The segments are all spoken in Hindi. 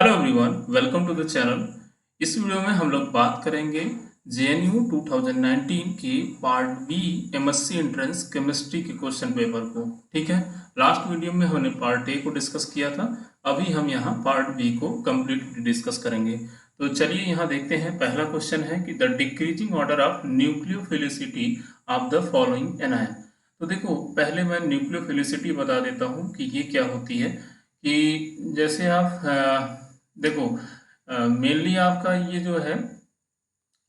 Hello everyone, welcome to the channel. इस वीडियो में हम लोग बात करेंगे जेएनयू 2019 की part B MSc entrance chemistry के क्वेश्चन पेपर को। ठीक है, लास्ट वीडियो में हमने पार्ट ए को डिस्कस किया था। अभी हम यहाँ पार्ट बी को कंप्लीटली डिस्कस करेंगे। तो चलिए यहाँ देखते हैं। पहला क्वेश्चन है कि the decreasing order of nucleophilicity of the following anion. तो देखो, पहले मैं न्यूक्लियोफिलिसिटी बता देता हूँ कि ये क्या होती है। कि जैसे आप देखो, मेनली आपका ये जो है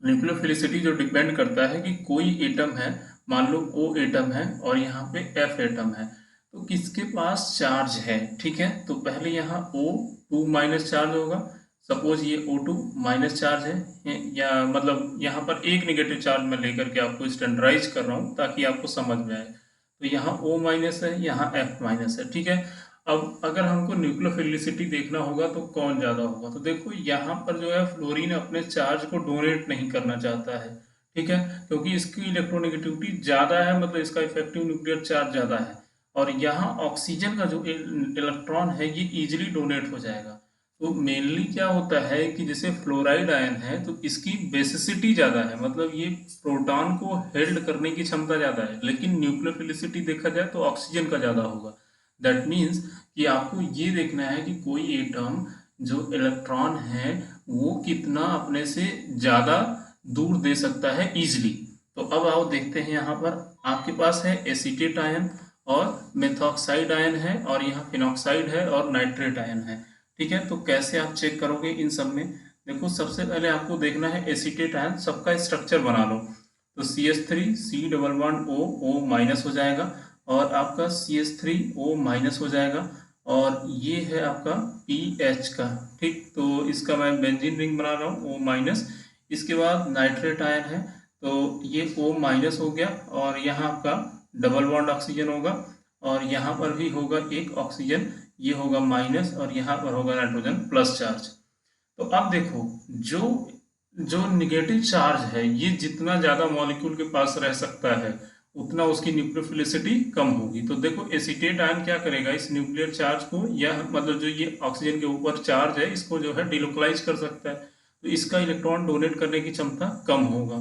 न्यूक्लियोफिलिसिटी जो डिपेंड करता है कि कोई एटम है, मान लो ओ एटम है और यहाँ पे एफ एटम है, तो किसके पास चार्ज है। ठीक है, तो पहले यहाँ O2 माइनस चार्ज होगा। सपोज ये O2 माइनस चार्ज है, या मतलब यहाँ पर एक नेगेटिव चार्ज मैं लेकर के आपको स्टैंडर्डाइज कर रहा हूँ ताकि आपको समझ में आए। तो यहाँ O माइनस है, यहाँ F माइनस है। ठीक है, अब अगर हमको न्यूक्लियोफिलिसिटी देखना होगा तो कौन ज्यादा होगा। तो देखो यहाँ पर जो है फ्लोरीन अपने चार्ज को डोनेट नहीं करना चाहता है। ठीक है, क्योंकि इसकी इलेक्ट्रोनेगेटिविटी ज्यादा है, मतलब इसका इफेक्टिव न्यूक्लियर चार्ज ज्यादा है। और यहाँ ऑक्सीजन का जो इलेक्ट्रॉन है ये इजिली डोनेट हो जाएगा। तो मेनली क्या होता है कि जैसे फ्लोराइड आयन है तो इसकी बेसिसिटी ज्यादा है, मतलब ये प्रोटॉन को हेल्ड करने की क्षमता ज्यादा है। लेकिन न्यूक्लियोफिलिसिटी देखा जाए तो ऑक्सीजन का ज्यादा होगा। दैट मीन्स कि आपको ये देखना है कि कोई एटम जो इलेक्ट्रॉन है वो कितना अपने से ज्यादा दूर दे सकता है इजिली। तो अब आओ देखते हैं। यहाँ पर आपके पास है एसीटेट आयन और मेथॉक्साइड आयन है, और यहाँ फिनॉक्साइड है और नाइट्रेट आयन है। ठीक है, तो कैसे आप चेक करोगे इन सब में। देखो, सबसे पहले आपको देखना है एसीटेट आयन, सबका स्ट्रक्चर बना लो। तो CH3 C double bond O, O minus हो जाएगा, और आपका CH3O माइनस हो जाएगा, और ये है आपका PH का। ठीक, तो इसका मैं बेंजीन रिंग बना रहा हूँ O माइनस। इसके बाद नाइट्रेट आयन है, तो ये O माइनस हो गया, और यहाँ आपका डबल बॉन्ड ऑक्सीजन होगा, और यहाँ पर भी होगा एक ऑक्सीजन, ये होगा माइनस, और यहाँ पर होगा नाइट्रोजन प्लस चार्ज। तो अब देखो, जो जो निगेटिव चार्ज है ये जितना ज्यादा मॉलिक्यूल के पास रह सकता है उतना उसकी न्यूक्लियोफिलिसिटी कम होगी। तो देखो, एसीटेट आयन क्या करेगा, इस न्यूक्लियर चार्ज को, या मतलब जो ये ऑक्सीजन के ऊपर चार्ज है इसको जो है डिलोकलाइज कर सकता है। तो इसका इलेक्ट्रॉन डोनेट करने की क्षमता कम होगा।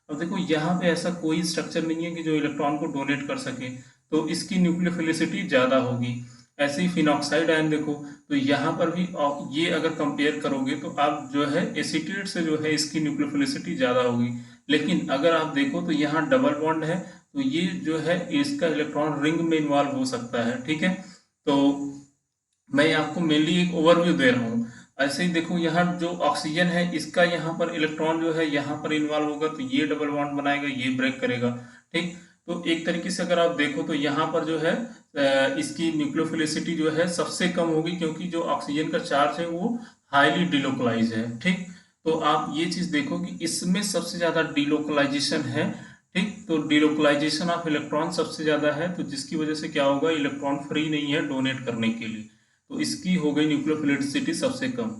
अब देखो, यहाँ पे ऐसा कोई स्ट्रक्चर नहीं है कि जो इलेक्ट्रॉन को डोनेट कर सके, तो इसकी न्यूक्लियोफिलिसिटी ज्यादा होगी। ऐसे ही फिनॉक्साइड आयन देखो, तो यहाँ पर भी ये अगर कंपेयर करोगे तो आप जो है एसीटेट से जो है इसकी न्यूक्लियोफिलिसिटी ज्यादा होगी। लेकिन अगर आप देखो तो यहाँ डबल बॉन्ड है, तो ये जो है इसका इलेक्ट्रॉन रिंग में इन्वॉल्व हो सकता है। ठीक है, तो मैं आपको मेनली एक ओवरव्यू दे रहा हूँ। ऐसे ही देखो, यहाँ जो ऑक्सीजन है इसका यहाँ पर इलेक्ट्रॉन जो है यहाँ पर इन्वॉल्व होगा, तो ये डबल बॉन्ड बनाएगा, ये ब्रेक करेगा। ठीक, तो एक तरीके से अगर आप देखो तो यहाँ पर जो है इसकी न्यूक्लियोफिलिसिटी जो है सबसे कम होगी, क्योंकि जो ऑक्सीजन का चार्ज है वो हाईली डिलोकलाइज है। ठीक, तो आप ये चीज देखो कि इसमें सबसे ज्यादा डिलोकलाइजेशन है। ठीक, तो डिलोकलाइजेशन ऑफ इलेक्ट्रॉन सबसे ज्यादा है, तो जिसकी वजह से क्या होगा, इलेक्ट्रॉन फ्री नहीं है डोनेट करने के लिए। तो इसकी हो गई न्यूक्लियोफिलिसिटी सबसे कम।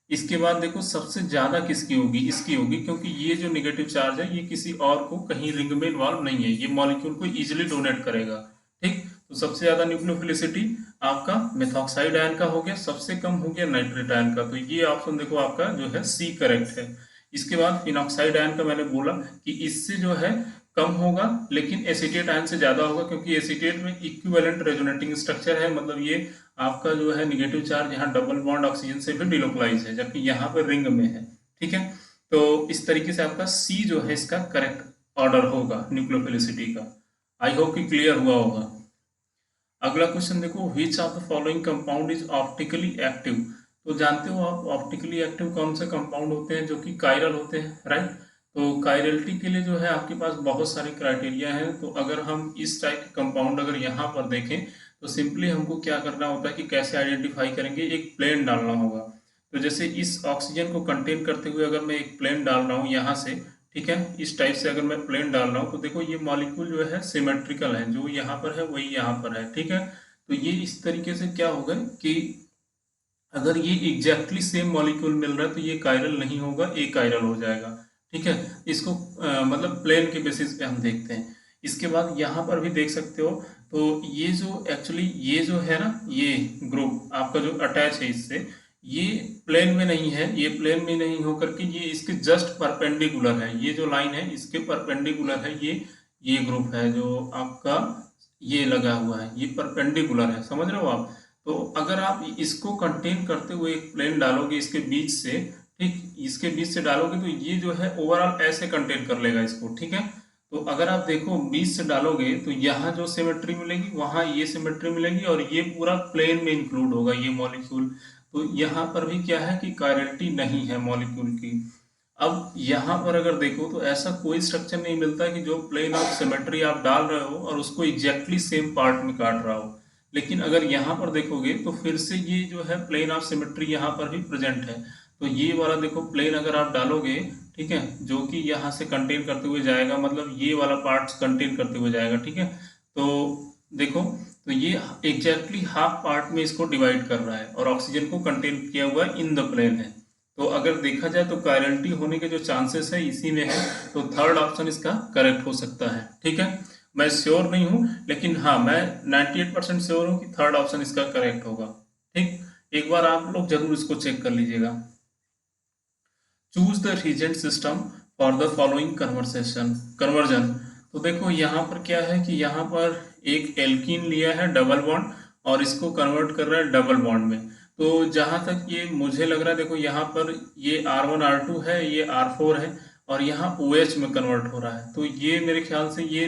इसके बाद देखो सबसे ज्यादा किसकी होगी, इसकी होगी, क्योंकि ये जो नेगेटिव चार्ज है ये किसी और को कहीं रिंग में इन्वॉल्व नहीं है, ये मॉलिक्यूल को इजिली डोनेट करेगा। ठीक, तो सबसे ज्यादा न्यूक्लियोफिलिसिटी आपका मेथॉक्साइड आयन का हो गया, सबसे कम हो गया नाइट्रेट आयन का। तो ये ऑप्शन देखो आपका जो है सी करेक्ट है। इसके बाद फिनॉक्साइड आयन का मैंने बोला कि इससे जो है कम होगा, लेकिन एसीटेट आयन से ज्यादा होगा, क्योंकि एसीटेट में इक्विवेलेंट रेजोनेटिंग स्ट्रक्चर है, मतलब ये आपका जो है निगेटिव चार्ज यहाँ डबल बॉन्ड ऑक्सीजन से भी डिलोकलाइज है, जबकि यहाँ पर रिंग में है। ठीक है, तो इस तरीके से आपका सी जो है इसका करेक्ट ऑर्डर होगा न्यूक्लियोफिलिसिटी का। आई होप कि क्लियर हुआ होगा। अगला क्वेश्चन देखो, which of the following compound is optically active. तो जानते हो आप ऑप्टिकली एक्टिव कौन से कंपाउंड होते हैं, जो कि कायरल होते हैं, राइट। तो कायरलिटी के लिए जो है आपके पास बहुत सारे क्राइटेरिया हैं। तो अगर हम इस टाइप के कंपाउंड अगर यहाँ पर देखें तो सिंपली हमको क्या करना होता है कि कैसे आइडेंटिफाई करेंगे, एक प्लेन डालना होगा। तो जैसे इस ऑक्सीजन को कंटेन करते हुए अगर मैं एक प्लेन डाल रहा हूँ यहाँ से, ठीक है, इस टाइप से अगर मैं प्लेन डाल रहा हूँ, तो देखो ये मॉलिक्यूल जो है सिमेट्रिकल है, जो यहाँ पर है वही यहाँ पर है। ठीक है, तो ये इस तरीके से क्या होगा कि अगर ये एग्जैक्टली सेम मॉलिक्यूल मिल रहा है तो ये कायरल नहीं होगा, ए कायरल हो जाएगा। ठीक है, इसको मतलब प्लेन के बेसिस पे हम देखते हैं। इसके बाद यहाँ पर भी देख सकते हो, तो ये जो एक्चुअली ये जो है ना, ये ग्रुप आपका जो अटैच है इससे, ये प्लेन में नहीं है, ये प्लेन में नहीं होकर के ये इसके जस्ट परपेंडिकुलर है, ये जो लाइन है इसके परपेंडिकुलर है, ये ग्रुप है जो आपका ये लगा हुआ है, ये परपेंडिकुलर है, समझ रहे हो आप। तो अगर आप इसको कंटेन करते हुए एक प्लेन डालोगे इसके बीच से, ठीक, इसके बीच से डालोगे तो ये जो है ओवरऑल ऐसे कंटेन कर लेगा इसको, ठीक है। तो अगर आप देखो बीच से डालोगे तो यहाँ जो सिमेट्री मिलेगी वहाँ ये सिमेट्री मिलेगी और ये पूरा प्लेन में इंक्लूड होगा ये मॉलिक्यूल। तो यहाँ पर भी क्या है कि कायरलिटी नहीं है मॉलिक्यूल की। अब यहाँ पर अगर देखो तो ऐसा कोई स्ट्रक्चर नहीं मिलता कि जो प्लेन ऑफ सिमेट्री आप डाल रहे हो और उसको एग्जैक्टली सेम पार्ट में काट रहा हो। लेकिन अगर यहाँ पर देखोगे तो फिर से ये जो है प्लेन ऑफ सिमेट्री यहाँ पर भी प्रेजेंट है। तो ये वाला देखो प्लेन अगर आप डालोगे, ठीक है, जो कि यहाँ से कंटेन करते हुए जाएगा, मतलब ये वाला पार्ट कंटेन करते हुए जाएगा, ठीक है। तो देखो तो ये एग्जैक्टली हाफ पार्ट में इसको डिवाइड कर रहा है और ऑक्सीजन को कंटेन किया हुआ इन द प्लेन है। तो अगर देखा जाए तो कायरलिटी होने के जो चांसेस है इसी में है, तो थर्ड ऑप्शन इसका करेक्ट हो सकता है, ठीक है। मैं श्योर नहीं हूँ लेकिन हाँ मैं 98% श्योर हूँ कि थर्ड ऑप्शन इसका करेक्ट होगा, ठीक। एक बार आप लोग जरूर इसको चेक कर लीजिएगा। Choose the reagent system for the following conversion. तो देखो यहाँ पर क्या है कि यहाँ पर एक एल्कीन लिया है डबल बॉन्ड और इसको कन्वर्ट कर रहा है डबल बॉन्ड में। तो जहाँ तक ये मुझे लग रहा है, देखो यहाँ पर ये R1 R2 है, ये R4 है और यहाँ OH में कन्वर्ट हो रहा है। तो ये मेरे ख्याल से ये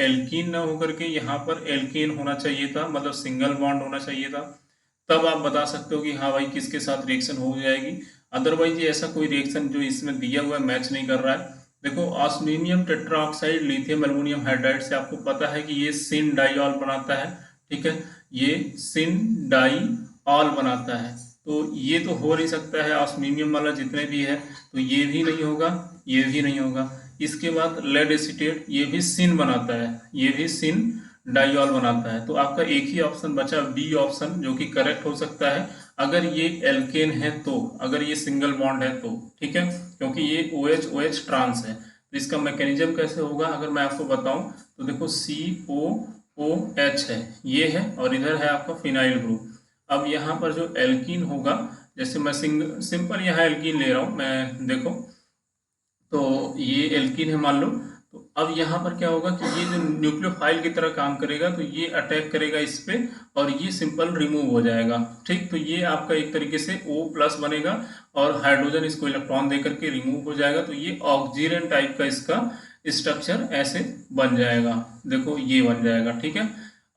एल्कीन ना होकर के यहाँ पर एल्केन होना चाहिए था, मतलब सिंगल बॉन्ड होना चाहिए था। तब आप बता सकते हो कि हाँ भाई किसके साथ रिएक्शन हो जाएगी। अदरवाइज ये ऐसा कोई रिएक्शन जो इसमें दिया हुआ है मैच नहीं कर रहा है। देखो ऑस्मिनियम टेट्राऑक्साइड लिथियम एल्युमिनियम हाइड्राइड से आपको पता है कि ये सिन डाइऑल बनाता है, ठीक है, ये सिन डाइऑल बनाता है। तो ये तो हो नहीं सकता है, ऑस्मिनियम वाला जितने भी है तो ये भी नहीं होगा, ये भी नहीं होगा। इसके बाद लेड एसीटेट, ये भी सिन बनाता है, ये भी सिन डाइऑल बनाता है। तो आपका एक ही ऑप्शन बचा बी ऑप्शन, जो कि करेक्ट हो सकता है अगर ये एल्केन है तो, अगर ये सिंगल बॉन्ड है तो, ठीक है, क्योंकि ये OH OH ट्रांस है। तो इसका मैकेनिज्म कैसे होगा अगर मैं आपको बताऊं तो देखो COOH है, ये है और इधर है आपका फिनाइल ग्रुप। अब यहाँ पर जो एल्कीन होगा, जैसे मैं सिंपल यहाँ एल्कीन ले रहा हूँ मैं, देखो तो ये एल्कीन है मान लो। तो अब यहाँ पर क्या होगा कि ये जो न्यूक्लियोफाइल की तरह काम करेगा, तो ये अटैक करेगा इस पे और ये सिंपल रिमूव हो जाएगा, ठीक। तो ये आपका एक तरीके से O+ बनेगा और हाइड्रोजन इसको इलेक्ट्रॉन देकर के रिमूव हो जाएगा। तो ये ऑक्सीजन टाइप का इसका स्ट्रक्चर ऐसे बन जाएगा, देखो ये बन जाएगा, ठीक है।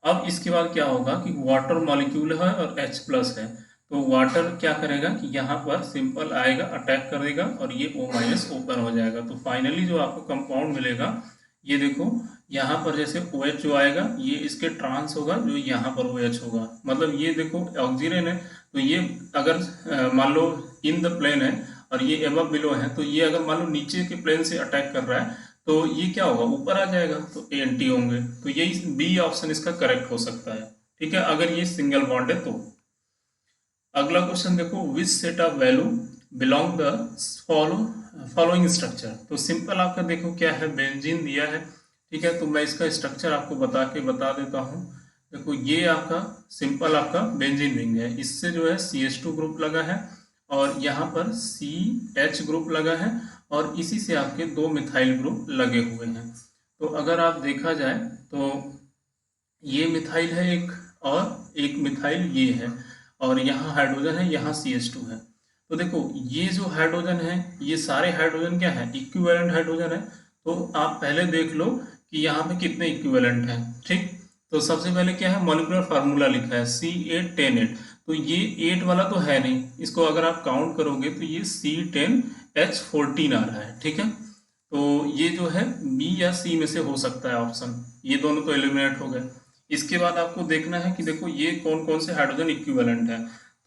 अब इसके बाद क्या होगा कि वाटर मॉलिक्यूल है और H+ है। तो वाटर क्या करेगा कि यहाँ पर सिंपल आएगा, अटैक करेगा और ये O- ओपन हो जाएगा। तो फाइनली जो आपको कंपाउंड मिलेगा, ये देखो यहाँ पर जैसे OH जो आएगा ये इसके ट्रांस होगा, जो यहाँ पर OH होगा, मतलब ये देखो ऑक्सीजन है। तो ये अगर मान लो इन द प्लेन है और ये एबव बिलो है, तो ये अगर मान लो नीचे के प्लेन से अटैक कर रहा है तो ये क्या होगा, ऊपर आ जाएगा, तो एंटी होंगे। तो यही बी ऑप्शन इसका करेक्ट हो सकता है, ठीक है, अगर ये सिंगल बॉन्ड है तो। अगला क्वेश्चन देखो, which set of value belong the following structure. तो सिंपल आपका देखो क्या है, बेंजीन दिया है, ठीक है। तो मैं इसका स्ट्रक्चर आपको बता देता हूँ। देखो ये आपका सिंपल आपका बेंजीन रिंग है, इससे जो है CH2 ग्रुप लगा है और यहाँ पर CH ग्रुप लगा है और इसी से आपके 2 मिथाइल ग्रुप लगे हुए हैं। तो अगर आप देखा जाए तो ये मिथाइल है एक और एक मिथाइल ये है और यहाँ हाइड्रोजन है, यहाँ CH2 है। तो देखो ये जो हाइड्रोजन है, ये सारे हाइड्रोजन क्या है, इक्विवेलेंट हाइड्रोजन है। तो आप पहले देख लो कि यहाँ पे कितने इक्विवेलेंट हैं, ठीक। तो सबसे पहले क्या है, मॉलिक्यूलर फार्मूला लिखा है C810H। तो ये 8 वाला तो है नहीं, इसको अगर आप काउंट करोगे तो ये C10H14 आ रहा है, ठीक है। तो ये जो है बी या सी में से हो सकता है ऑप्शन, ये दोनों तो एलिमिनेट हो गए। इसके बाद आपको देखना है कि देखो ये कौन कौन से हाइड्रोजन इक्विवेलेंट है।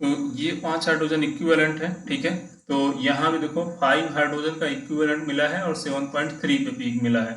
तो ये 5 हाइड्रोजन इक्विवेलेंट है, ठीक है। तो यहाँ भी देखो 5 हाइड्रोजन का इक्विवेलेंट मिला है और 7.3 पे पीक मिला है।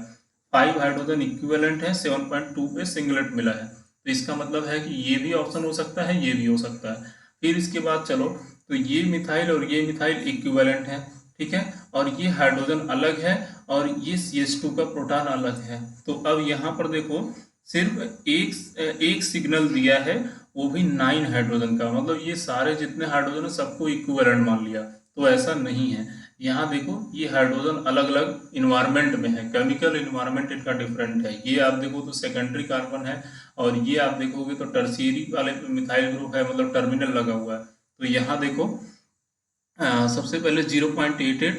5 हाइड्रोजन इक्विवेलेंट है, 7.2 पे सिंगलेट मिला है। तो इसका मतलब है कि ये भी ऑप्शन हो सकता है, ये भी हो सकता है। फिर इसके बाद चलो, तो ये मिथाइल और ये मिथाइल इक्विवेलेंट है, ठीक है, और ये हाइड्रोजन अलग है और ये CH2 का प्रोटॉन अलग है। तो अब यहाँ पर देखो सिर्फ एक सिग्नल दिया है वो भी 9 हाइड्रोजन का, मतलब ये सारे जितने हाइड्रोजन है सबको इक्विवेलेंट मान लिया। तो ऐसा नहीं है। यहाँ देखो ये हाइड्रोजन अलग अलग इन्वायरमेंट में है, केमिकल इन्वायरमेंट इनका डिफरेंट है। ये आप देखो तो सेकेंडरी कार्बन है, और ये आप देखोगे तो टर्शियरी वाले मिथाइल ग्रुप है, मतलब टर्मिनल लगा हुआ है। तो यहाँ देखो सबसे पहले 0.88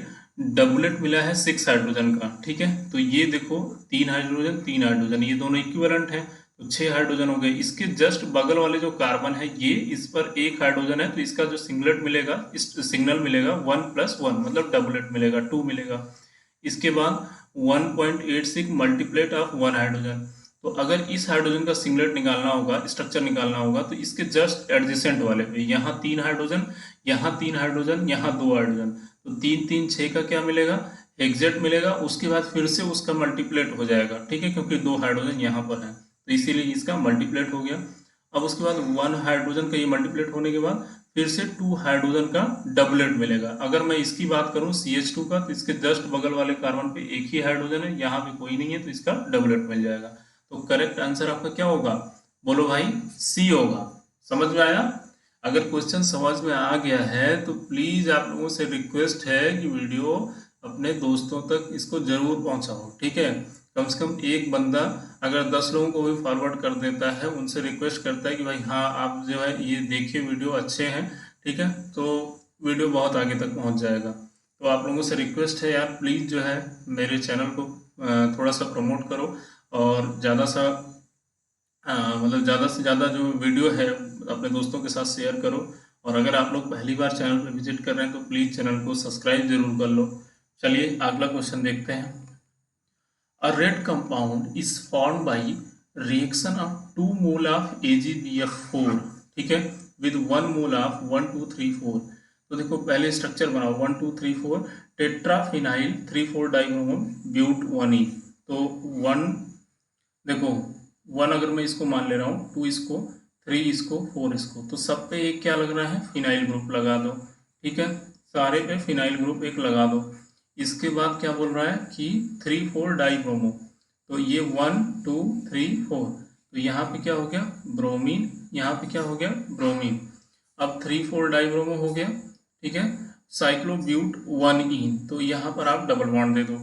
डबलेट मिला है 6 हाइड्रोजन का, ठीक है। तो ये देखो 3 हाइड्रोजन ये दोनों इक्विवेलेंट है, तो 6 हाइड्रोजन हो गए। इसके जस्ट बगल वाले जो कार्बन है ये, इस पर 1 हाइड्रोजन है, तो इसका जो सिंगलेट मिलेगा, इस सिग्नल मिलेगा 1+1, मतलब डबलेट मिलेगा, 2 मिलेगा। इसके बाद 1.86 मल्टीप्लेट ऑफ 1 हाइड्रोजन। तो अगर इस हाइड्रोजन का सिंगलेट निकालना होगा, स्ट्रक्चर निकालना होगा, तो इसके जस्ट एडजेसेंट वाले पे यहाँ 3 हाइड्रोजन, यहाँ 3 हाइड्रोजन, यहाँ 2 हाइड्रोजन, तो 3 3 6 का क्या मिलेगा, हेक्सेट मिलेगा। उसके बाद फिर से उसका मल्टीप्लेट हो जाएगा, ठीक है, क्योंकि 2 हाइड्रोजन यहाँ पर है, तो इसीलिए इसका मल्टीप्लेट हो गया। अब उसके बाद 1 हाइड्रोजन का ये मल्टीप्लेट होने के बाद फिर से 2 हाइड्रोजन का डबलेट मिलेगा। अगर मैं इसकी बात करूं CH2 का, तो इसके जस्ट बगल वाले कार्बन पे एक ही हाइड्रोजन है, यहाँ पे कोई नहीं है, तो इसका डबलेट मिल जाएगा। तो करेक्ट आंसर आपका क्या होगा, बोलो भाई, C होगा। समझ में आया? अगर क्वेश्चन समझ में आ गया है तो प्लीज आप लोगों से रिक्वेस्ट है कि वीडियो अपने दोस्तों तक इसको जरूर पहुंचाओ, ठीक है। कम से कम एक बंदा अगर 10 लोगों को भी फॉरवर्ड कर देता है, उनसे रिक्वेस्ट करता है कि भाई हाँ आप जो है ये देखिए वीडियो अच्छे हैं, ठीक है, तो वीडियो बहुत आगे तक पहुंच जाएगा। तो आप लोगों से रिक्वेस्ट है यार, प्लीज़ जो है मेरे चैनल को थोड़ा सा प्रमोट करो, और ज़्यादा सा मतलब ज़्यादा से ज़्यादा जो वीडियो है अपने दोस्तों के साथ शेयर करो। और अगर आप लोग पहली बार चैनल पर विजिट कर रहे हैं तो प्लीज़ चैनल को सब्सक्राइब जरूर कर लो। चलिए अगला क्वेश्चन देखते हैं। A red compound is formed by reaction of 2 mole of AgBF4, ठीक है, with 1 mole of 1 2 3 4। तो देखो पहले स्ट्रक्चर बनाओ 1 2 3 4 टेट्राफिनाइल 3,4 डाइब्रोमो ब्यूट 1E। तो 1 देखो 1 अगर मैं इसको मान ले रहा हूँ, 2 इसको, 3 इसको, 4 इसको, तो सब पे एक क्या लग रहा है, फिनाइल ग्रुप लगा दो, ठीक है, सारे पे फिनाइल ग्रुप एक लगा दो। इसके बाद क्या बोल रहा है कि 3 4 डाइब्रोमो, तो ये 1 2 3 4, तो यहाँ पे क्या हो गया ब्रोमीन, यहाँ पे क्या हो गया ब्रोमीन। अब 3 4 डाइब्रोमो हो गया, ठीक है, साइक्लोब्यूट 1E, तो यहाँ पर आप डबल बॉन्ड दे दो।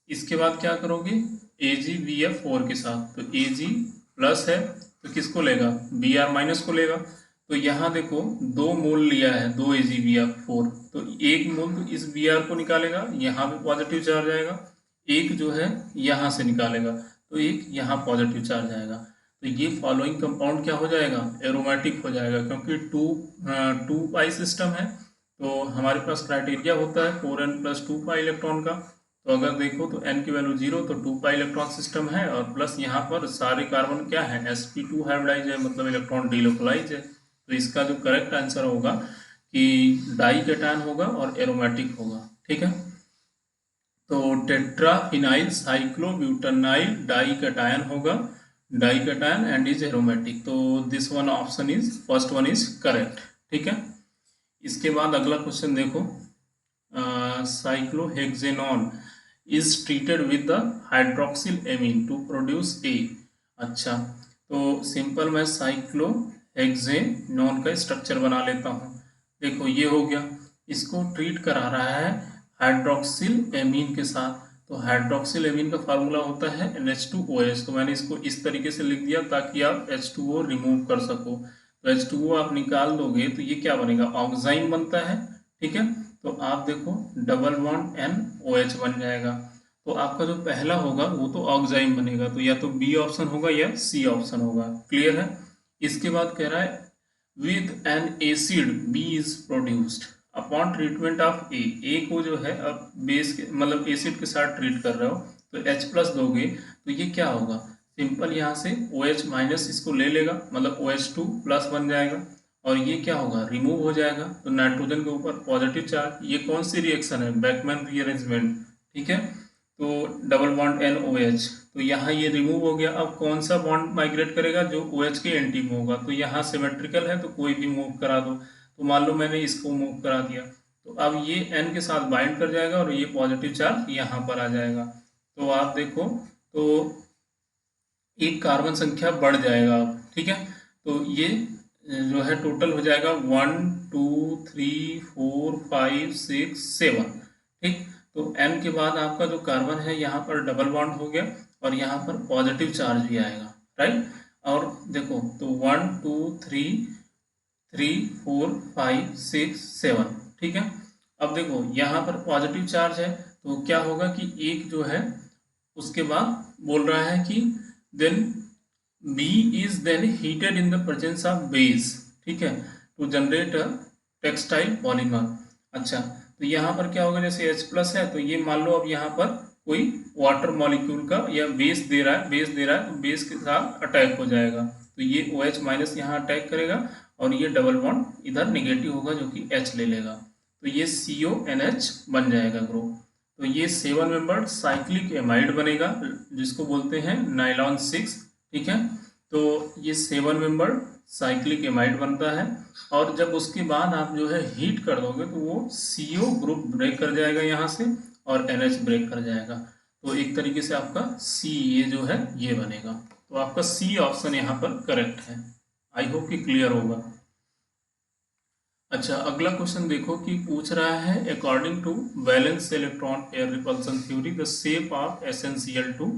इसके बाद क्या करोगे AgBF4 के साथ, तो Ag प्लस है तो किसको लेगा, Br माइनस को लेगा। तो यहाँ देखो 2 मोल लिया है, 2 AgBF4, तो 1 मोल तो इस Br को निकालेगा, यहाँ पे पॉजिटिव चार्ज आएगा, एक जो है यहाँ से निकालेगा, तो एक यहाँ पॉजिटिव चार्ज आएगा। तो ये फॉलोइंग कंपाउंड क्या हो जाएगा, एरोमेटिक हो जाएगा, क्योंकि 2 पाई सिस्टम है। तो हमारे पास क्राइटेरिया होता है 4n+2 पाई इलेक्ट्रॉन का। तो अगर देखो तो n की वैल्यू 0, तो 2 पाई इलेक्ट्रॉन सिस्टम है, और प्लस यहाँ पर सारे कार्बन क्या है, sp2 हाइब्रिडाइज है, मतलब इलेक्ट्रॉन डीलोकलाइज है। तो इसका जो करेक्ट आंसर होगा कि डाई कैटायन होगा और एरोमेटिक होगा, ठीक है। तो टेट्राफिनाइल साइक्लोब्यूटेनाइल डाई कैटायन होगा, di cation and is aromatic. तो this one option is, first one is correct, ठीक है। इसके बाद अगला क्वेश्चन देखो, cyclohexanone is treated with the hydroxyl amine to produce A. अच्छा, तो सिंपल मैं साइक्लोहेक्सेनॉन का स्ट्रक्चर बना लेता हूँ। देखो ये हो गया, इसको ट्रीट करा रहा है हाइड्रोक्सिल एमीन के साथ। तो हाइड्रोक्सिल एमीन का फार्मूला होता है NH2OH, तो मैंने इसको इस तरीके से लिख दिया ताकि आप H2O रिमूव कर सको। तो H2O आप निकाल दोगे तो ये क्या बनेगा, ऑक्साइन बनता है, ठीक है। तो आप देखो डबल बॉन्ड NOH बन जाएगा। तो आपका जो पहला होगा वो तो ऑक्साइन बनेगा, तो या तो बी ऑप्शन होगा या सी ऑप्शन होगा, क्लियर है। इसके बाद कह रहा है with an acid B is produced upon treatment of A को जो है अब बेस के मतलब एसिड के साथ ट्रीट कर रहे हो, तो H+ दोगे तो ये क्या होगा, सिंपल यहाँ से OH माइनस इसको ले लेगा, मतलब OH2+ बन जाएगा, और ये क्या होगा रिमूव हो जाएगा। तो नाइट्रोजन के ऊपर पॉजिटिव चार्ज, ये कौन सी रिएक्शन है, बैकमैन रीअरेंजमेंट, ठीक है। तो डबल बॉन्ड NOH, तो यहाँ ये रिमूव हो गया। अब कौन सा बॉन्ड माइग्रेट करेगा, जो OH के एंटी में होगा, तो यहाँ सिमेट्रिकल है तो कोई भी मूव करा दो। तो मान लो मैंने इसको मूव करा दिया, तो अब ये N के साथ बाइंड कर जाएगा और ये पॉजिटिव चार्ज यहाँ पर आ जाएगा। तो आप देखो तो एक कार्बन संख्या बढ़ जाएगा, ठीक है। तो ये जो है टोटल हो जाएगा 1 2 3 4 5 6 7। ठीक, तो M के बाद आपका जो कार्बन है यहाँ पर डबल बॉन्ड हो गया और यहाँ पर पॉजिटिव चार्ज भी आएगा, राइट। और देखो तो 1 2 3 4 5 6 7, ठीक है। अब देखो यहाँ पर पॉजिटिव चार्ज है तो क्या होगा कि एक जो है उसके बाद बोल रहा है कि then B is then heated in the presence of base, ठीक है, to generate a textile polymer। अच्छा, तो यहाँ पर क्या होगा, जैसे H प्लस है तो ये मान लो अब यहाँ पर कोई वाटर मॉलिक्यूल का या बेस दे रहा है तो बेस के साथ अटैक हो जाएगा, तो ये OH माइनस यहाँ अटैक करेगा और ये डबल बॉन्ड इधर निगेटिव होगा जो कि H ले लेगा, तो ये CONH बन जाएगा ग्रुप। तो ये 7 मेंबर्ड साइक्लिक एमाइड बनेगा जिसको बोलते हैं नाइलॉन 6, ठीक है। तो ये 7 मेंबर साइक्लिक एमाइड बनता है और जब उसके बाद आप जो है हीट कर दोगे तो वो CO ग्रुप ब्रेक कर जाएगा यहाँ से और NH ब्रेक कर जाएगा, तो एक तरीके से आपका C ये जो है ये बनेगा। तो आपका C ऑप्शन यहाँ पर करेक्ट है। आई होप कि क्लियर होगा। अच्छा, अगला क्वेश्चन देखो कि पूछ रहा है according to valence electron pair repulsion theory the shape of SnCl2।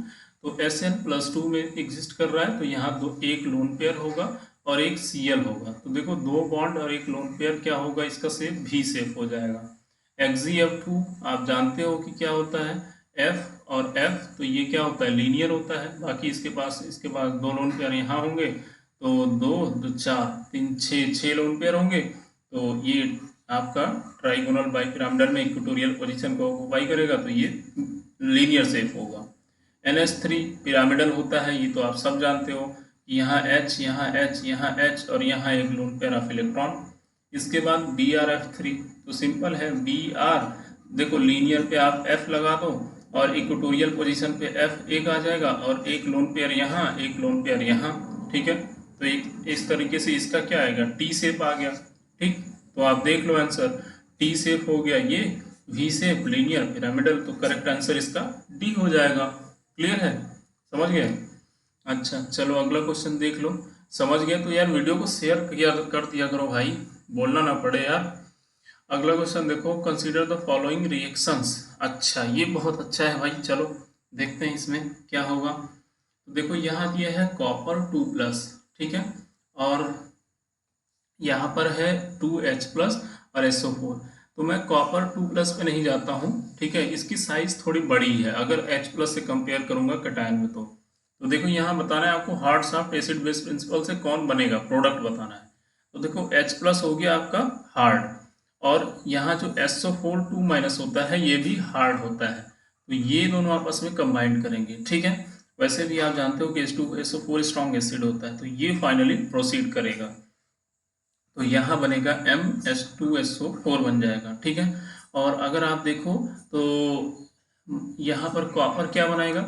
तो Sn+2 में एग्जिस्ट कर रहा है तो यहाँ एक लोन पेयर होगा और एक Cl होगा। तो देखो 2 बॉन्ड और एक लोन पेयर क्या होगा, इसका शेप V शेप हो जाएगा। Xgf2 आप जानते हो कि क्या होता है, F और F, तो ये क्या होता है, लीनियर होता है। बाकी इसके पास 2 लोन पेयर यहाँ होंगे तो 2 2 4 3 6 लोन पेयर होंगे, तो ये आपका ट्राइगोनल बाइपिरामिडल में इक्वेटोरियल पोजीशन को ऑक्युपाई करेगा, तो ये लीनियर शेप होगा। NH3 पिरामिडल होता है, ये तो आप सब जानते हो कि यहाँ H यहाँ H यहाँ H और यहाँ एक लोन पेयर ऑफ इलेक्ट्रॉन। इसके बाद BrF3 तो सिंपल है, Br देखो लीनियर पे आप F लगा दो और इक्वेटोरियल पोजीशन पे F एक आ जाएगा और एक लोन पेयर यहाँ एक लोन पेयर यहाँ, ठीक है। तो एक इस तरीके से इसका क्या आएगा, T शेप आ गया, ठीक। तो आप देख लो आंसर, T शेप हो गया ये, V शेप लीनियर पिरामिडल, तो करेक्ट आंसर इसका D हो जाएगा। क्लियर है, समझ गए। अच्छा चलो अगला क्वेश्चन देख लो। समझ गए तो यार वीडियो को शेयर कर दिया करो भाई, बोलना ना पड़े यार। अगला क्वेश्चन देखो, कंसीडर द फॉलोइंग रिएक्शंस। अच्छा ये बहुत अच्छा है भाई, चलो देखते हैं इसमें क्या होगा। तो देखो यहाँ दिया है कॉपर 2+, ठीक है, और यहाँ पर है 2H+ और SO4। तो मैं कॉपर 2+ पे नहीं जाता हूँ, ठीक है, इसकी साइज थोड़ी बड़ी है अगर H+ से कंपेयर करूंगा कटायन में। तो देखो यहाँ बताना है आपको hard soft acid base principle से कौन बनेगा, प्रोडक्ट बताना है। तो देखो H+ हो गया आपका हार्ड और यहाँ जो SO4 2- होता है ये भी हार्ड होता है, तो ये दोनों आपस में कंबाइंड करेंगे, ठीक है। वैसे भी आप जानते हो कि SO4 स्ट्रॉन्ग एसिड होता है, तो ये फाइनली प्रोसीड करेगा, तो यहाँ बनेगा MH2SO4 बन जाएगा, ठीक है। और अगर आप देखो तो यहाँ पर कॉपर क्या बनाएगा,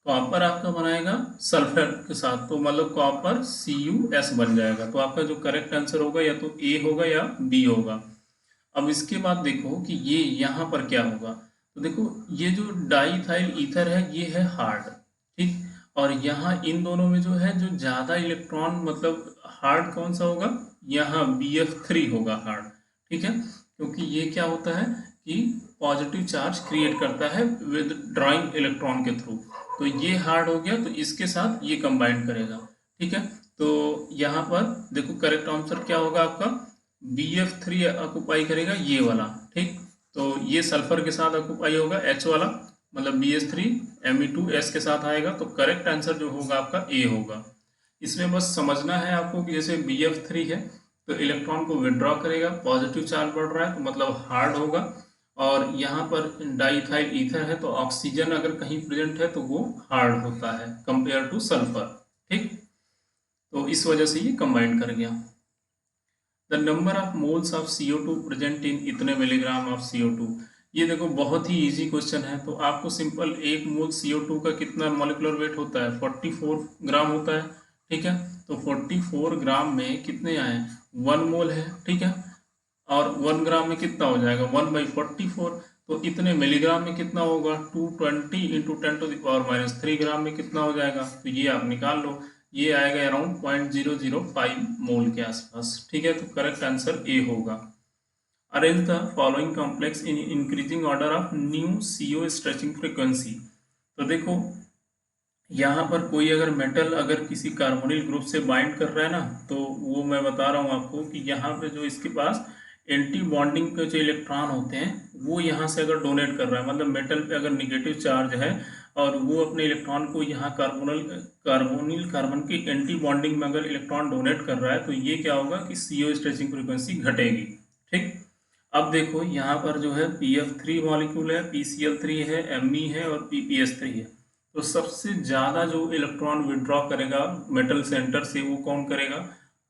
कॉपर आपका बनाएगा सल्फर के साथ, तो मतलब कॉपर CuS बन जाएगा। तो आपका जो करेक्ट आंसर होगा या तो A होगा या B होगा। अब इसके बाद देखो कि ये यहाँ पर क्या होगा, तो देखो ये जो डाईइथाइल ईथर है ये है हार्ड, ठीक, और यहाँ इन दोनों में जो है जो ज़्यादा इलेक्ट्रॉन मतलब हार्ड कौन सा होगा, यहाँ BF3 होगा हार्ड, ठीक है, क्योंकि ये क्या होता है कि पॉजिटिव चार्ज क्रिएट करता है विद ड्रॉइंग इलेक्ट्रॉन के थ्रू, तो ये हार्ड हो गया तो इसके साथ ये कंबाइन करेगा, ठीक है। तो यहाँ पर देखो करेक्ट आंसर क्या होगा आपका, BF3 ऑक्युपाई करेगा ये वाला, ठीक, तो ये सल्फर के साथ ऑक्युपाई होगा H वाला, मतलब BH3 Me2S के साथ आएगा, तो करेक्ट आंसर जो होगा आपका A होगा। इसमें बस समझना है आपको कि जैसे BF3 है तो इलेक्ट्रॉन को विड्रॉ करेगा, पॉजिटिव चार्ज बढ़ रहा है तो मतलब हार्ड होगा, और यहाँ पर डाईइथाइल ईथर है तो ऑक्सीजन अगर कहीं प्रेजेंट है तो वो हार्ड होता है कंपेयर टू सल्फर, ठीक, तो इस वजह से ये कंबाइन कर गया। The number of moles of CO2 present in इतने मिलीग्राम ऑफ CO2। ये देखो बहुत ही इजी क्वेश्चन है, तो आपको सिंपल 1 मोल CO2 का कितना मॉलिक्यूलर वेट होता है, 44 ग्राम होता है, ठीक है। तो 44 ग्राम में कितने आए, 1 मोल है, ठीक है, और 1 ग्राम में कितना हो जाएगा 1/44, तो इतने मिलीग्राम में कितना होगा 220 × 10⁻³ ग्राम में कितना हो जाएगा, तो ये आप निकाल लो। ये आएगा अराउंड 0.005 मोल के आसपास। ठीक है, तो करेक्ट आंसर ए होगा। Arrange the following complex in increasing order of new CO stretching frequency. तो देखो यहाँ पर कोई अगर मेटल अगर किसी कार्बोनिल ग्रुप से बाइंड कर रहा है ना, तो वो मैं बता रहा हूँ आपको कि यहाँ पे जो इसके पास एंटी बॉन्डिंग के जो इलेक्ट्रॉन होते हैं वो यहाँ से अगर डोनेट कर रहा है, मतलब मेटल पे अगर निगेटिव चार्ज है और वो अपने इलेक्ट्रॉन को यहाँ कार्बोनिल कार्बन की एंटी बॉन्डिंग में अगर इलेक्ट्रॉन डोनेट कर रहा है, तो ये क्या होगा कि CO स्ट्रेचिंग फ्रीक्वेंसी घटेगी। ठीक, अब देखो यहाँ पर जो है PF3 मॉलिक्यूल है, PCl3 है, Me है और PPS3 है। तो सबसे ज़्यादा जो इलेक्ट्रॉन विड्रॉ करेगा मेटल सेंटर से वो कौन करेगा?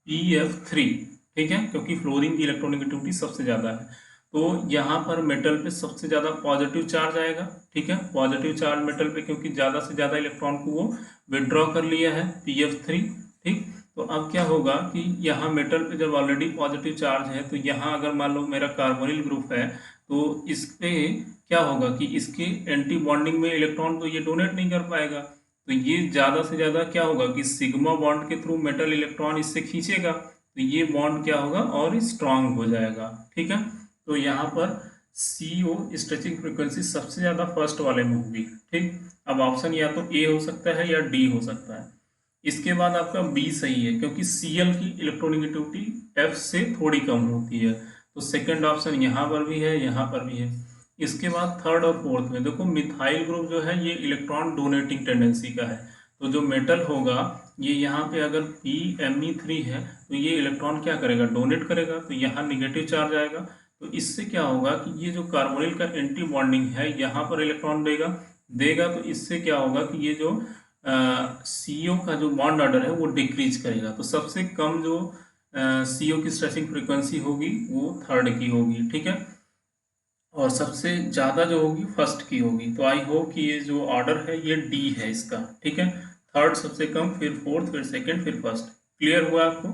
PF3। ठीक है, क्योंकि फ्लोरीन की इलेक्ट्रॉनिगेटिविटी सबसे ज़्यादा है, तो यहाँ पर मेटल पे सबसे ज़्यादा पॉजिटिव चार्ज आएगा। ठीक है, पॉजिटिव चार्ज मेटल पे, क्योंकि ज़्यादा से ज़्यादा इलेक्ट्रॉन को वो विड्रॉ कर लिया है PF3। ठीक, तो अब क्या होगा कि यहाँ मेटल पे जब ऑलरेडी पॉजिटिव चार्ज है, तो यहाँ अगर मान लो मेरा कार्बोनिल ग्रुप है, तो इस पे क्या होगा कि इसके एंटी बॉन्डिंग में इलेक्ट्रॉन तो ये डोनेट नहीं कर पाएगा, तो ये ज़्यादा से ज़्यादा क्या होगा कि सिग्मा बॉन्ड के थ्रू मेटल इलेक्ट्रॉन इससे खींचेगा, तो ये बॉन्ड क्या होगा और स्ट्रांग हो जाएगा। ठीक है, तो यहाँ पर CO स्ट्रेचिंग फ्रीक्वेंसी सबसे ज़्यादा फर्स्ट वाले में होगी। ठीक, अब ऑप्शन या तो ए हो सकता है या डी हो सकता है। इसके बाद आपका बी सही है, क्योंकि Cl की इलेक्ट्रॉनिगेटिविटी F से थोड़ी कम होती है, तो सेकंड ऑप्शन यहाँ पर भी है, यहाँ पर भी है। इसके बाद थर्ड और फोर्थ में देखो मिथाइल ग्रुप जो है ये इलेक्ट्रॉन डोनेटिंग टेंडेंसी का है, तो जो मेटल होगा ये यहाँ पे अगर PMe3 है तो ये इलेक्ट्रॉन क्या करेगा? डोनेट करेगा, तो यहाँ निगेटिव चार्ज आएगा, तो इससे क्या होगा कि ये जो कार्बोनिल का एंटी बॉन्डिंग है यहाँ पर इलेक्ट्रॉन देगा देगा तो इससे क्या होगा कि ये जो CO का जो बॉन्ड ऑर्डर है वो डिक्रीज करेगा, तो सबसे कम जो CO की स्ट्रेचिंग फ्रीक्वेंसी होगी वो थर्ड की होगी। ठीक है, और सबसे ज़्यादा जो होगी फर्स्ट की होगी। तो आई होप कि ये जो ऑर्डर है ये डी है इसका। ठीक है, थर्ड सबसे कम, फिर फोर्थ, फिर सेकंड, फिर फर्स्ट। क्लियर हुआ आपको?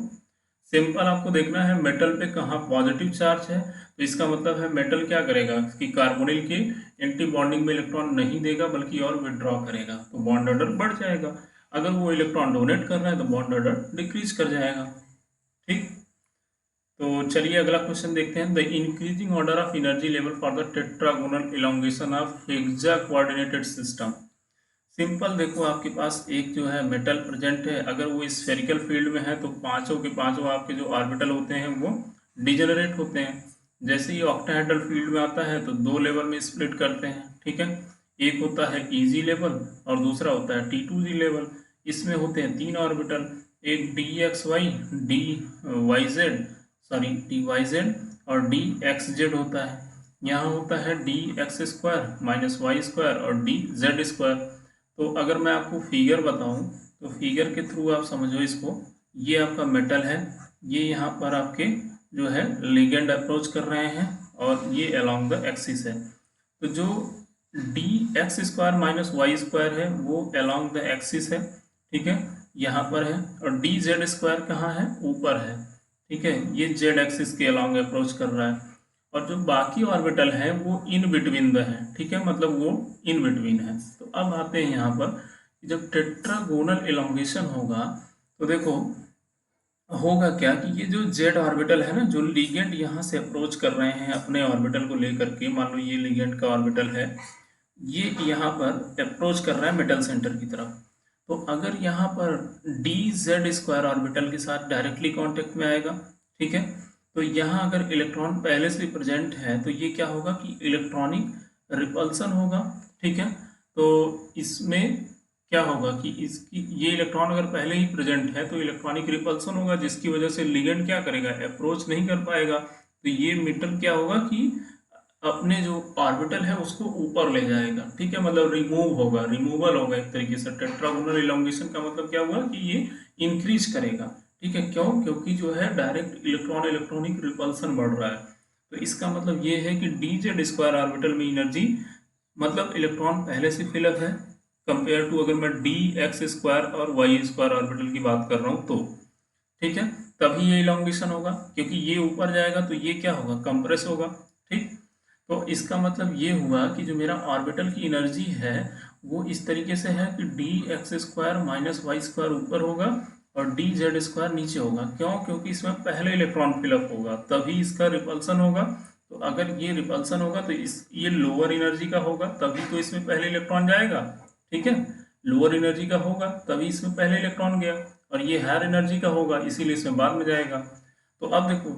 सिंपल आपको देखना है मेटल पे कहाँ पॉजिटिव चार्ज है, तो इसका मतलब है मेटल क्या करेगा कि कार्बोनिल के एंटी बॉन्डिंग में इलेक्ट्रॉन नहीं देगा बल्कि और विड्रॉ करेगा, तो बॉन्ड ऑर्डर बढ़ जाएगा। अगर वो इलेक्ट्रॉन डोनेट कर रहा है तो बॉन्ड ऑर्डर डिक्रीज कर जाएगा। ठीक, तो चलिए अगला क्वेश्चन देखते हैं। The increasing order of energy level for the tetragonal elongation of hexa coordinated system. Simple देखो आपके पास एक जो है मेटल प्रेजेंट है, अगर वो स्फेरिकल फील्ड में है तो पांचों के पांचों आपके जो ऑर्बिटल होते हैं वो डिजेनरेट होते हैं। जैसे ये ऑक्टाहेड्रल फील्ड में आता है तो दो लेवल में स्प्लिट करते हैं। ठीक है, एक होता है EG लेवल और दूसरा होता है T2G लेवल। इसमें होते हैं तीन ऑर्बिटल, एक DXY, DYZ और DXZ होता है। यहाँ होता है DX² माइनस Y² और DZ²। तो अगर मैं आपको फिगर बताऊं तो फिगर के थ्रू आप समझो इसको। ये आपका मेटल है, ये यहाँ पर आपके जो है लिगेंड अप्रोच कर रहे हैं और ये अलोंग द एक्सिस है। तो जो DX² माइनस Y² है वो अलोंग द एक्सिस है। ठीक है, यहाँ पर है, और DZ² कहाँ है? ऊपर है। ठीक है, ये Z एक्सिस के अलोंग अप्रोच कर रहा है, और जो बाकी ऑर्बिटल हैं वो इन बिटवीन द हैं। ठीक है, मतलब वो इन बिटवीन है। तो अब आते हैं यहाँ पर, जब टेट्रागोनल एलोंगेशन होगा तो देखो होगा क्या कि ये जो जेड ऑर्बिटल है ना, जो लिगेंड यहाँ से अप्रोच कर रहे हैं अपने ऑर्बिटल को लेकर के, मान लो ये लिगेंड का ऑर्बिटल है, ये यहाँ पर अप्रोच कर रहा है मेटल सेंटर की तरफ। तो अगर यहाँ पर DZ² ऑर्बिटल के साथ डायरेक्टली कांटेक्ट में आएगा, ठीक है, तो यहाँ अगर इलेक्ट्रॉन पहले से प्रेजेंट है तो ये क्या होगा कि इलेक्ट्रॉनिक रिपल्सन होगा। ठीक है, तो इसमें क्या होगा कि इसकी ये इलेक्ट्रॉन अगर पहले ही प्रेजेंट है तो इलेक्ट्रॉनिक रिपल्सन होगा, जिसकी वजह से लिगेंड क्या करेगा? अप्रोच नहीं कर पाएगा। तो ये मेटल क्या होगा कि अपने जो ऑर्बिटल है उसको ऊपर ले जाएगा। ठीक है, मतलब रिमूवल होगा एक तरीके से। टेट्रागोनल इलोंगेशन का मतलब क्या हुआ कि ये इंक्रीज करेगा। ठीक है, क्यों? क्योंकि जो है डायरेक्ट इलेक्ट्रॉनिक रिपल्सन बढ़ रहा है। तो इसका मतलब ये है कि DZ² ऑर्बिटल में एनर्जी, मतलब इलेक्ट्रॉन पहले से फिलअप है कंपेयर टू अगर मैं DX² और Y² ऑर्बिटल की बात कर रहा हूँ तो। ठीक है, तभी ये इलोंगेशन होगा, क्योंकि ये ऊपर जाएगा तो ये क्या होगा? कंप्रेस होगा। ठीक, तो इसका मतलब ये हुआ कि जो मेरा ऑर्बिटल की एनर्जी है वो इस तरीके से है कि d x square minus y square ऊपर होगा और डी जेड स्क्वायर नीचे होगा। क्यों? क्योंकि इसमें पहले इलेक्ट्रॉन फिलअप होगा तभी इसका रिपल्सन होगा। तो अगर ये रिपल्सन होगा तो ये लोअर एनर्जी का होगा तभी तो इसमें पहले इलेक्ट्रॉन जाएगा। ठीक है, लोअर एनर्जी का होगा तभी इसमें पहले इलेक्ट्रॉन गया, और ये हायर एनर्जी का होगा इसीलिए इसमें बाद में जाएगा। तो अब देखो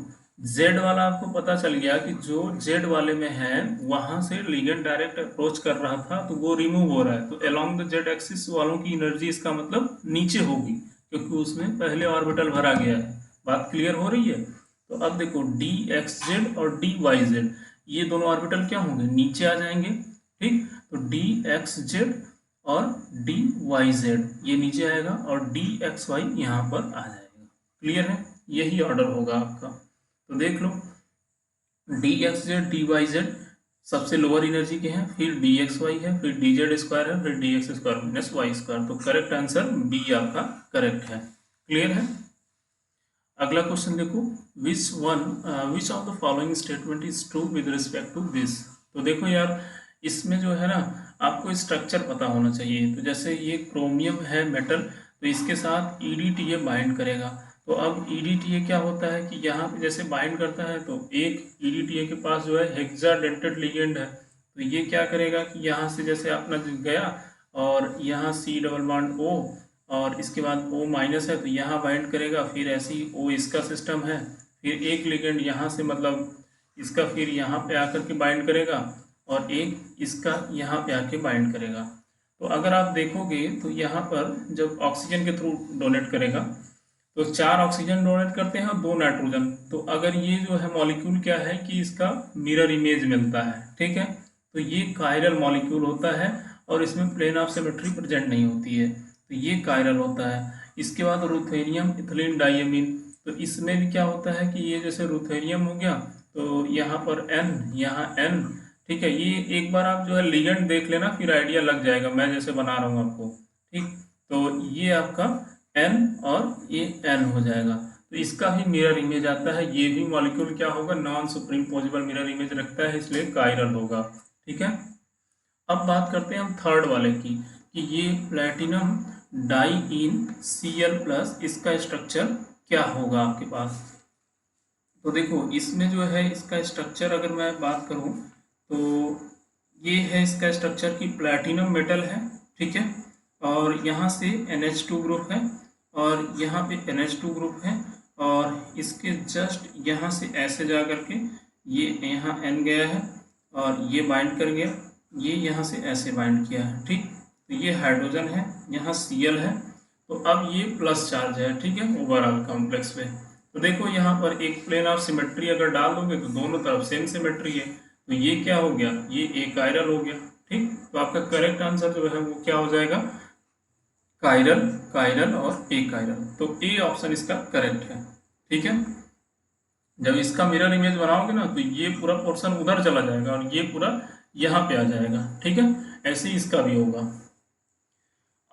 जेड वाला आपको पता चल गया कि जो जेड वाले में है वहां से लिगेंड डायरेक्ट अप्रोच कर रहा था तो वो रिमूव हो रहा है, तो अलोंग द जेड एक्सिस वालों की एनर्जी इसका मतलब नीचे होगी क्योंकि उसमें पहले ऑर्बिटल भरा गया है। बात क्लियर हो रही है? तो अब देखो डी एक्स जेड और डी वाई जेड ये दोनों ऑर्बिटल क्या होंगे? नीचे आ जाएंगे। ठीक, तो डी एक्स जेड और डी वाई जेड ये नीचे आएगा और डी एक्स वाई यहाँ पर आ जाएगा। क्लियर है? यही ऑर्डर होगा आपका। तो देख लो D X Z D Y Z सबसे लोअर एनर्जी के हैं, फिर डी एक्स वाई है, फिर डी जेड स्क्वायर है, फिर d x square minus y square. तो करेक्ट आंसर बी आपका करेक्ट है। क्लियर है? अगला क्वेश्चन देखो, which of the following statement is true with respect to this. तो देखो यार इसमें जो है ना आपको स्ट्रक्चर पता होना चाहिए। तो जैसे ये क्रोमियम है मेटल, तो इसके साथ EDTA बाइंड करेगा। तो अब EDTA क्या होता है कि यहाँ पे जैसे बाइंड करता है तो एक EDTA के पास जो है हेक्साडेंटेड लिगेंड है, तो ये क्या करेगा कि यहाँ से जैसे अपना गया और यहाँ C डबल बॉन्ड O और इसके बाद O माइनस है तो यहाँ बाइंड करेगा, फिर ऐसे ही O इसका सिस्टम है, फिर एक लिगेंड यहाँ से मतलब इसका फिर यहाँ पे आकर के बाइंड करेगा और एक इसका यहाँ पे आके बाइंड करेगा। तो अगर आप देखोगे तो यहाँ पर जब ऑक्सीजन के थ्रू डोनेट करेगा तो 4 ऑक्सीजन डोनेट करते हैं और 2 नाइट्रोजन। तो अगर ये जो है मॉलिक्यूल क्या है कि इसका मिरर इमेज मिलता है। ठीक है, तो ये कायरल मॉलिक्यूल होता है और इसमें प्लेन ऑफ सिमेट्री प्रेजेंट नहीं होती है, तो ये कायरल होता है। इसके बाद रुथेरियम इथिलीन डाइमीन, तो इसमें भी क्या होता है कि ये जैसे रुथेरियम हो गया तो यहाँ पर N यहाँ N। ठीक है, ये एक बार आप जो है लिगेंड देख लेना फिर आइडिया लग जाएगा, मैं जैसे बना रहा हूँ आपको। ठीक, तो ये आपका N और ये N हो जाएगा, तो इसका भी मिरर इमेज आता है। ये भी मॉलिक्यूल क्या होगा? Non supreme possible mirror image रखता है इसलिए कायरल होगा। ठीक है, अब बात करते हैं हम थर्ड वाले की कि ये प्लेटिनम डाई इन Cl+, इसका स्ट्रक्चर क्या होगा आपके पास। तो देखो इसमें जो है इसका स्ट्रक्चर अगर मैं बात करूं तो ये है इसका स्ट्रक्चर कि प्लैटिनम मेटल है। ठीक है, और यहाँ से NH2 ग्रुप है और यहाँ पे NH2 ग्रुप है और इसके जस्ट यहाँ से ऐसे जा करके ये यहाँ N गया है और ये बाइंड कर गया, ये यहाँ से ऐसे बाइंड किया है। ठीक, तो ये हाइड्रोजन है, यहाँ Cl है, तो अब ये प्लस चार्ज है। ठीक है, ओवरऑल कॉम्प्लेक्स पे। तो देखो यहाँ पर एक प्लेन ऑफ सिमेट्री अगर डाल दोगे तो दोनों तरफ सेम सिमेट्री है, तो ये क्या हो गया? ये एकाइरल हो गया। ठीक, तो आपका करेक्ट आंसर जो है वो क्या हो जाएगा? काइरल, काइरल और एकाइरल। तो ए ऑप्शन इसका करेक्ट है। ठीक है, जब इसका मिरर इमेज बनाओगे ना तो ये पूरा पोर्शन उधर चला जाएगा और ये पूरा यहाँ पे आ जाएगा। ठीक है, ऐसे ही इसका भी होगा।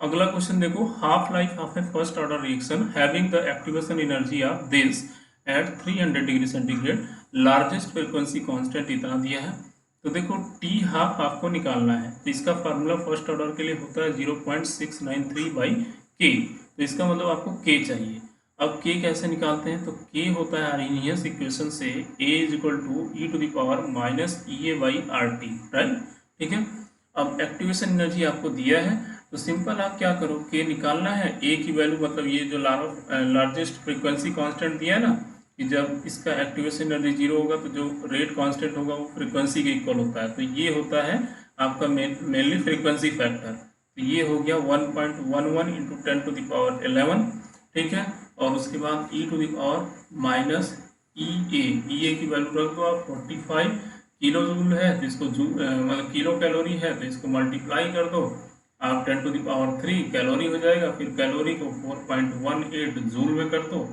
अगला क्वेश्चन देखो, half life of A first order reaction having the activation energy of this eight 300 degree centigrade, largest frequency constant इतना दिया है। तो देखो टी हाफ आपको निकालना है, तो इसका फार्मूला फर्स्ट ऑर्डर के लिए होता है 0.693/k। तो इसका मतलब आपको k चाहिए। अब k कैसे निकालते हैं? तो k होता है आर्हेनियस इक्वेशन से a = e⁻−EA/RT, राइट। ठीक है, अब एक्टिवेशन एनर्जी आपको दिया है तो सिंपल आप क्या करो, k निकालना है, a की वैल्यू मतलब ये जो लार्जेस्ट फ्रीक्वेंसी कांस्टेंट दिया है ना कि जब इसका एक्टिवेशन एनर्जी 0 होगा तो जो रेट कांस्टेंट होगा वो फ्रीक्वेंसी के इक्वल होता है, तो ये होता है आपका मेनली फ्रीक्वेंसी फैक्टर। तो ये हो गया 1.11 × 10⁻11। ठीक है, और उसके बाद e⁻−EA की वैल्यू रख दो आप 45 किलो जूल है, तो इसको मतलब किलो कैलोरी है तो इसको मल्टीप्लाई कर दो आप 10⁻3 कैलोरी हो जाएगा। फिर कैलोरी को 4.18 जूल में कर दो।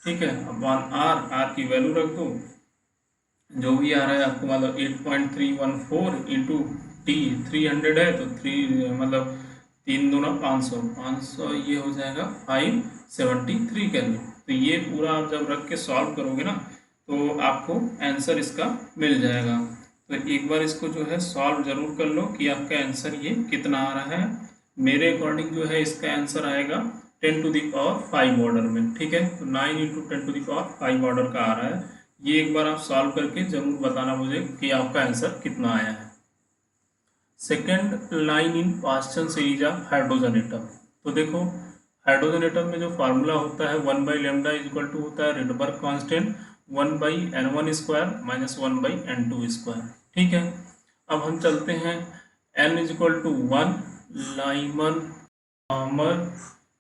ठीक है, अब आर की वैल्यू रख दो, जो भी आ रहा है आपको मतलब 8.314 × T 300 है तो 3 मतलब 3 दूना 500 ये हो जाएगा 573 कैलोरी। तो ये पूरा आप जब रख के सॉल्व करोगे ना तो आपको आंसर इसका मिल जाएगा। तो एक बार इसको जो है सॉल्व जरूर कर लो कि आपका आंसर ये कितना आ रहा है। मेरे अकॉर्डिंग जो है इसका आंसर आएगा 10⁵ ऑर्डर में। ठीक है, तो 9 इंटू 10⁵ ऑर्डर का आ रहा है। ये एक बार आप सॉल्व करके जरूर बताना मुझे कि आपका आंसर कितना आया है। Second line in Paschen series of hydrogen atom. तो देखो हाइड्रोजन एटम में जो फार्मूला होता है 1/λ इक्वल टू होता है Rydberg constant 1/n1² minus 1/n2²। ठीक है, अब हम चलते हैं n equal to 1 Lyman Palmer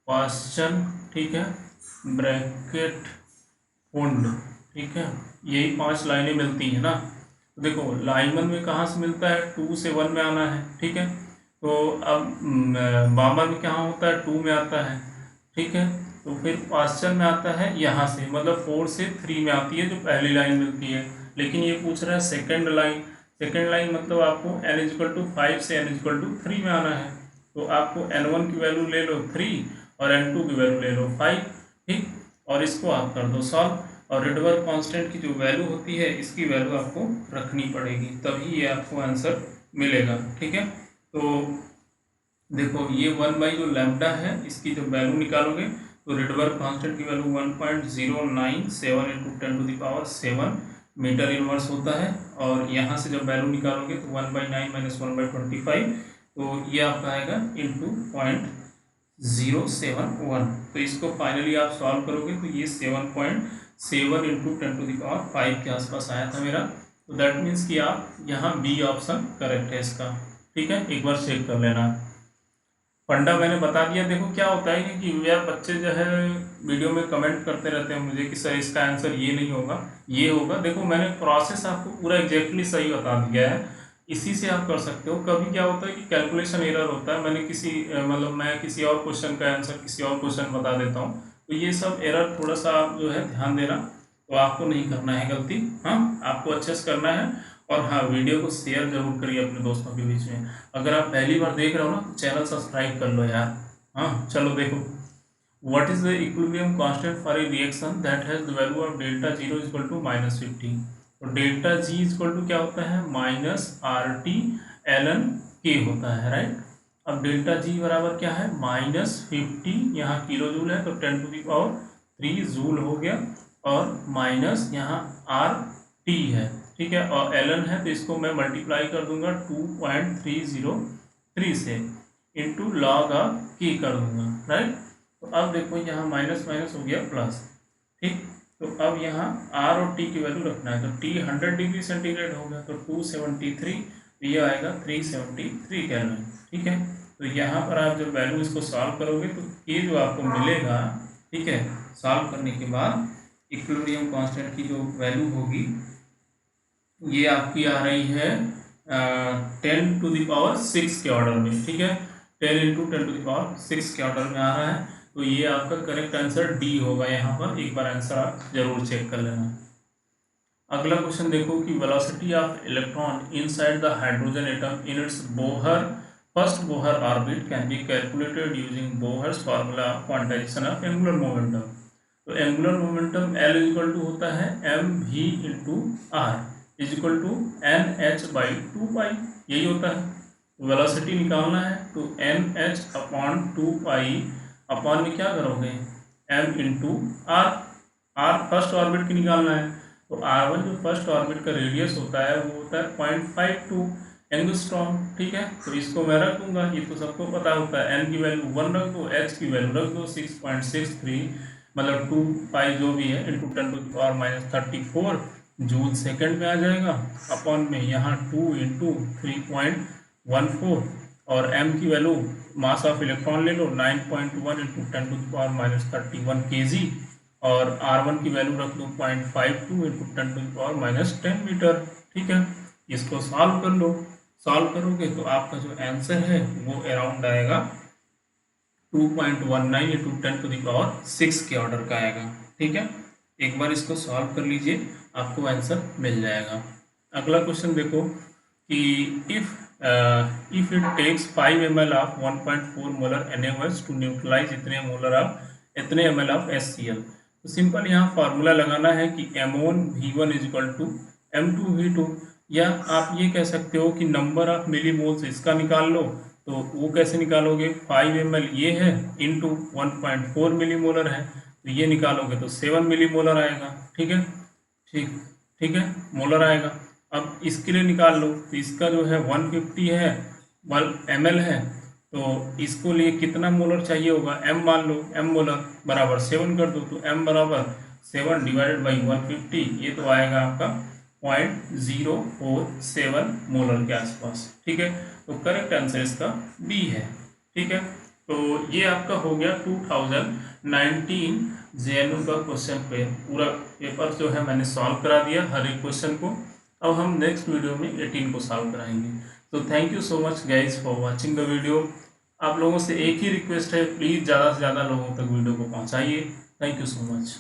Paschen, ठीक है, ब्रैकेट फुंड। ठीक है, यही 5 लाइनें मिलती हैं ना। तो देखो लाइमन में कहाँ से मिलता है, 2 से 1 में आना है। ठीक है, तो अब बामर में कहाँ होता है, 2 में आता है। ठीक है, तो फिर पास्चन में आता है यहाँ से, मतलब 4 से 3 में आती है जो पहली लाइन मिलती है। लेकिन ये पूछ रहा है सेकेंड लाइन। सेकेंड लाइन मतलब आपको n इक्वल टू 5 से n इक्वल टू 3 में आना है। तो आपको n1 की वैल्यू ले लो 3 और n2 की वैल्यू ले लो 5। ठीक, और इसको आप कर दो सॉल्व, और रिडबर्ग कांस्टेंट की जो वैल्यू होती है इसकी वैल्यू आपको रखनी पड़ेगी, तभी ये आपको आंसर मिलेगा। ठीक है, तो देखो ये 1 जो लैम्डा है इसकी जब वैल्यू निकालोगे तो रिडबर्ग कांस्टेंट की वैल्यू 1.097 इंटू 10⁷ मीटर इनवर्स होता है। और यहाँ से जब वैल्यू निकालोगे तो 1/9 माइनस 1/25, तो ये आपका आएगा इंटू 0.071। तो इसको फाइनली आप सॉल्व करोगे तो ये 7.7 इंटू 10⁵ के आसपास आया था मेरा। तो दैट मीन्स कि आप यहाँ बी ऑप्शन करेक्ट है इसका। ठीक है, एक बार चेक कर लेना। फंडा मैंने बता दिया। देखो क्या होता है कि यार बच्चे जो है वीडियो में कमेंट करते रहते हैं मुझे कि सर इसका आंसर ये नहीं होगा, ये होगा। देखो मैंने प्रोसेस आपको पूरा एग्जैक्टली सही बता दिया है, इसी से आप कर सकते हो। कभी क्या होता है कि कैलकुलेशन एरर होता है, मैंने मतलब मैं किसी और क्वेश्चन का आंसर किसी और क्वेश्चन बता देता हूँ, तो ये सब एरर थोड़ा सा आप जो है ध्यान देना। तो आपको नहीं करना है गलती, हाँ आपको अच्छे से करना है। और हाँ, वीडियो को शेयर जरूर करिए अपने दोस्तों के बीच में। अगर आप पहली बार देख रहे हो ना तो चैनल सब्सक्राइब कर लो यार। हाँ चलो देखो, what is the equilibrium constant for a reaction that has the value of ΔG equal to -50। तो ΔG इक्वल टू क्या होता है, -RT ln K होता है, राइट। अब ΔG बराबर क्या है, -50, यहाँ किलो जूल है तो 10⁻³ जूल हो गया, और माइनस यहाँ RT है। ठीक है, और ln है तो इसको मैं मल्टीप्लाई कर दूंगा 2.303 से इंटू लॉग ऑफ K कर दूंगा, राइट। तो अब देखो यहाँ माइनस माइनस हो गया प्लस। ठीक, तो अब यहाँ R और T की वैल्यू रखना है। तो T 100 डिग्री सेंटीग्रेड होगा तो 273, ये आएगा 373 केल्विन। ठीक है, तो यहाँ पर आप जब वैल्यू इसको सॉल्व करोगे तो ये जो आपको मिलेगा, ठीक है, सॉल्व करने के बाद इक्विलिब्रियम कांस्टेंट की जो वैल्यू होगी ये आपकी आ रही है 10⁶ के ऑर्डर में। ठीक है, 10 इंटू 10⁶ के ऑर्डर में आ रहा है। तो ये आपका करेक्ट आंसर डी होगा। यहाँ पर एक बार आंसर आप जरूर चेक कर लेना। अगला क्वेश्चन देखो कि velocity of electron inside the hydrogen atom in its Bohr first Bohr orbit can be calculated using Bohr's formula quantization of angular momentum. तो angular momentum L equal to होता है mv into R is equal to NH/2π, यही होता है। तो वेलोसिटी निकालना है तो NH/2π अपॉन में क्या करोगे, m into r. R first orbit की निकालना है, तो R1 जो फर्स्ट ऑर्बिट का रेडियस होता है वो होता है 0.52 एंगस्ट्रॉम। ठीक है, तो इसको मैं रख दूंगा, ये तो सबको पता होता है। n की वैल्यू 1 रख दो, h की वैल्यू रख दो 6.63, मतलब 2π जो भी है इंटू 10⁻34 जूल सेकंड में आ जाएगा। अपॉन में यहाँ 2 इंटू 3.14, और m की वैल्यू मास ऑफ इलेक्ट्रॉन ले लो 9.1 इंटू 10⁻31 kg, और R1 की वैल्यू रख दो 0.52 इंटू 10⁻10 मीटर। ठीक है, इसको सॉल्व कर लो। सॉल्व करोगे तो आपका जो आंसर है वो अराउंड आएगा 2.19 इंटू 10⁶ के ऑर्डर का आएगा। ठीक है, एक बार इसको सॉल्व कर लीजिए, आपको आंसर मिल जाएगा। अगला क्वेश्चन देखो कि if it takes 5 ml of 1.4 molar NaOH to neutralise इतने ml ऑफ HCl। तो सिंपल यहाँ फार्मूला लगाना है कि M1 V1 is equal to M2 V2। या आप ये कह सकते हो कि नंबर ऑफ मिलीमोल्स इसका निकाल लो। तो वो कैसे निकालोगे, 5 ml ये है इंटू 1.4 मिलीमोलर है, तो ये निकालोगे तो 7 मिलीमोलर आएगा। ठीक है, ठीक ठीक है, मोलर आएगा। अब इसके लिए निकाल लो, तो इसका जो है 150 है, 1 ml है, तो इसको लिए कितना मोलर चाहिए होगा, m मान लो, m मोलर बराबर 7 कर दो, तो m बराबर 7 डिवाइडेड बाई 150, ये तो आएगा आपका 0.047 मोलर के आसपास। ठीक है, तो करेक्ट आंसर इसका बी है। ठीक है, तो ये आपका हो गया 2019 जेएनयू का क्वेश्चन पूरा पेपर जो है मैंने सॉल्व करा दिया हर एक क्वेश्चन को। अब हम नेक्स्ट वीडियो में 18 को सॉल्व कराएंगे। तो thank you so much guys for watching the video. आप लोगों से एक ही रिक्वेस्ट है, प्लीज़ ज़्यादा से ज़्यादा लोगों तक वीडियो को पहुँचाइए। Thank you so much.